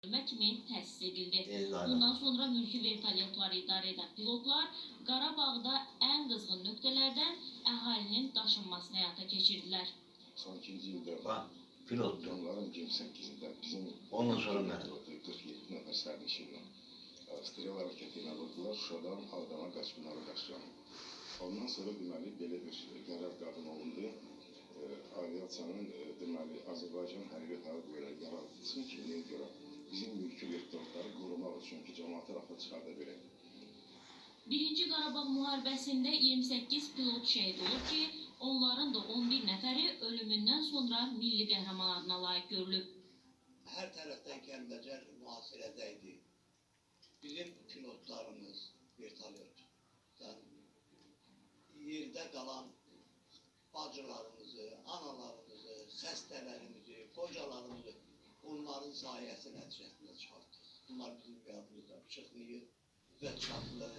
kimi təsis edildi. Bundan sonra mülki vertolyotları idarə edən pilotlar Qarabağda ən qızğın nöqtələrdən əhalinin daşınmasını həyata keçirdilər. Son 2-ci ildə pilotların 28-də bizim 47 nəfər sərnişinlə Strel hərəkəti ilə vurdular. Şuşadan Ağdama qaçqınları qaçıran. Ondan sonra deməli belə bir qərar qəbul olundu. Aviasiyanın deməli Azərbaycan hərbi hava qüvvələri yaradılsın ki, nəyə görə bizim mülki vertolyotları qorumaq üçün ki, cəmaatı rahat çıxarda bilək. Birinci Qarabağ müharibəsində 28 pilot şəhid olub ki, onların da 11 nəfəri ölümündən sonra milli qəhrəman adına layiq görülüb. Hər tərəfdən Kəlbəcər mühasirədə idi. Bizim pilotlarımız vertolyotdan yerdə qalan bacılarımızı, analarımızı, xəstələrimizi, qocalarımızı onların sayəsi nəticəsində çıxartdıq. Bunlar bizim qəbulda çıxmayıb və çıxartdılar.